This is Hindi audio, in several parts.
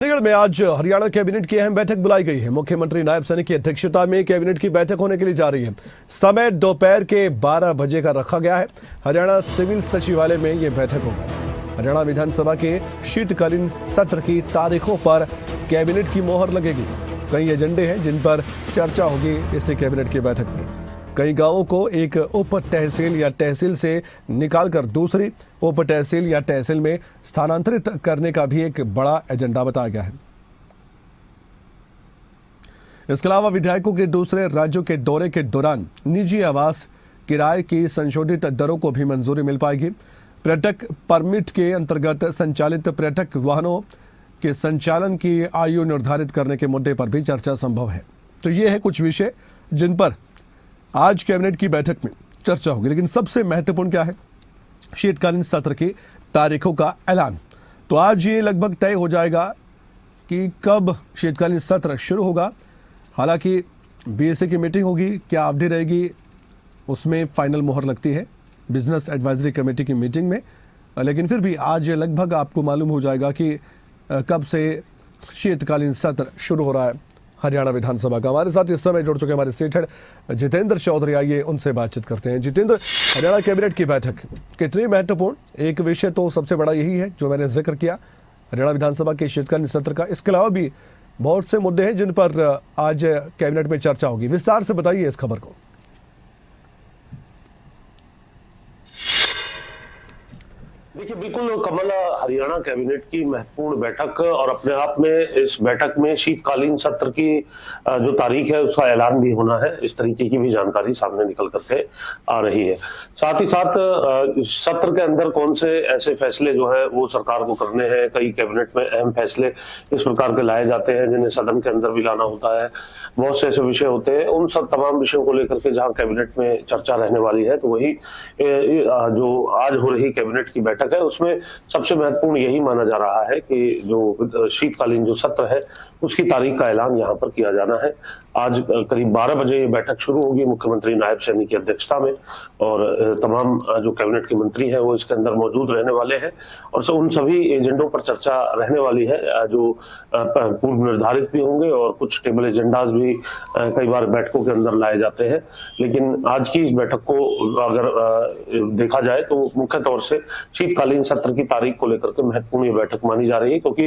चंडीगढ़ में आज हरियाणा कैबिनेट की अहम बैठक बुलाई गई है। मुख्यमंत्री नायब सैनी की अध्यक्षता में कैबिनेट की बैठक होने के लिए जा रही है। समय दोपहर के 12 बजे का रखा गया है। हरियाणा सिविल सचिवालय में यह बैठक होगी। हरियाणा विधानसभा के शीतकालीन सत्र की तारीखों पर कैबिनेट की मोहर लगेगी। कई एजेंडे हैं जिन पर चर्चा होगी इसी कैबिनेट की बैठक में। कई गांवों को एक उप तहसील या तहसील से निकालकर दूसरी उप तहसील या तहसील में स्थानांतरित करने का भी एक बड़ा एजेंडा बताया गया है। इसके अलावा विधायकों के दूसरे राज्यों के दौरे के दौरान निजी आवास किराए की संशोधित दरों को भी मंजूरी मिल पाएगी। पर्यटक परमिट के अंतर्गत संचालित पर्यटक वाहनों के संचालन की आयु निर्धारित करने के मुद्दे पर भी चर्चा संभव है। तो ये है कुछ विषय जिन पर आज कैबिनेट की बैठक में चर्चा होगी। लेकिन सबसे महत्वपूर्ण क्या है? शीतकालीन सत्र की तारीखों का ऐलान। तो आज ये लगभग तय हो जाएगा कि कब शीतकालीन सत्र शुरू होगा। हालांकि बीएसए की मीटिंग होगी, क्या अवधि रहेगी उसमें फाइनल मोहर लगती है बिजनेस एडवाइजरी कमेटी की मीटिंग में। लेकिन फिर भी आज लगभग आपको मालूम हो जाएगा कि कब से शीतकालीन सत्र शुरू हो रहा है हरियाणा विधानसभा का। हमारे साथ इस समय जुड़ चुके हमारे स्टेट हेड जितेंद्र चौधरी, आइए उनसे बातचीत करते हैं। जितेंद्र, हरियाणा कैबिनेट की बैठक कितनी महत्वपूर्ण? एक विषय तो सबसे बड़ा यही है जो मैंने जिक्र किया, हरियाणा विधानसभा के शीतकालीन सत्र का। इसके अलावा भी बहुत से मुद्दे हैं जिन पर आज कैबिनेट में चर्चा होगी। विस्तार से बताइए इस खबर को। देखिए, बिल्कुल कमल, हरियाणा कैबिनेट की महत्वपूर्ण बैठक और अपने आप में इस बैठक में शीतकालीन सत्र की जो तारीख है उसका ऐलान भी होना है। इस तरीके की भी जानकारी सामने निकल करके आ रही है। साथ ही साथ सत्र के अंदर कौन से ऐसे फैसले जो है वो सरकार को करने हैं। कई कैबिनेट में अहम फैसले इस प्रकार के लाए जाते हैं जिन्हें सदन के अंदर भी लाना होता है। बहुत से ऐसे विषय होते हैं। उन सब तमाम विषयों को लेकर के जहाँ कैबिनेट में चर्चा रहने वाली है, तो वही जो आज हो रही कैबिनेट की बैठक है उसमें सबसे महत्वपूर्ण यही माना जा रहा है कि जो शीतकालीन जो सत्र है उसकी तारीख का ऐलान यहाँ पर किया जाना है। आज करीब 12 बजे ये बैठक शुरू होगी मुख्यमंत्री नायब सैनी की अध्यक्षता में, और तमाम जो कैबिनेट के मंत्री हैं वो इसके अंदर मौजूद रहने वाले हैं और उन सभी एजेंडों पर चर्चा रहने वाली है जो पूर्व निर्धारित भी होंगे और कुछ टेबल एजेंडाज भी कई बार बैठकों के अंदर लाए जाते हैं। लेकिन आज की इस बैठक को अगर देखा जाए तो मुख्य तौर से शीतकालीन सत्र की तारीख को लेकर के महत्वपूर्ण ये बैठक मानी जा रही है, क्योंकि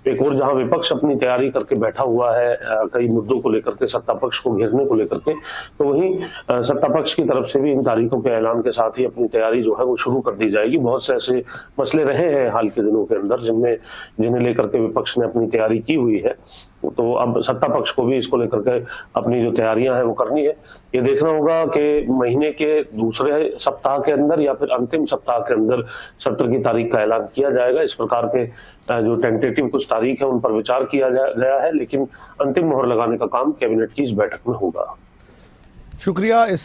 एक और जहां विपक्ष अपनी तैयारी करके बैठा हुआ है कई मुद्दों को लेकर के, सत्ता पक्ष को घेरने को लेकर के, तो वहीं सत्ता पक्ष की तरफ से भी इन तारीखों के ऐलान के साथ ही अपनी तैयारी जो है वो शुरू कर दी जाएगी। बहुत से ऐसे मसले रहे हैं हाल के दिनों के अंदर जिन्हें लेकर के विपक्ष ने अपनी तैयारी की हुई है, तो अब सत्ता पक्ष को भी इसको लेकर के अपनी जो तैयारियां हैं वो करनी है। ये देखना होगा कि महीने के दूसरे सप्ताह के अंदर या फिर अंतिम सप्ताह के अंदर सत्र की तारीख का ऐलान किया जाएगा। इस प्रकार के जो टेंटेटिव कुछ तारीख है उन पर विचार किया गया है, लेकिन अंतिम मोहर लगाने का काम कैबिनेट की इस बैठक में होगा। शुक्रिया इस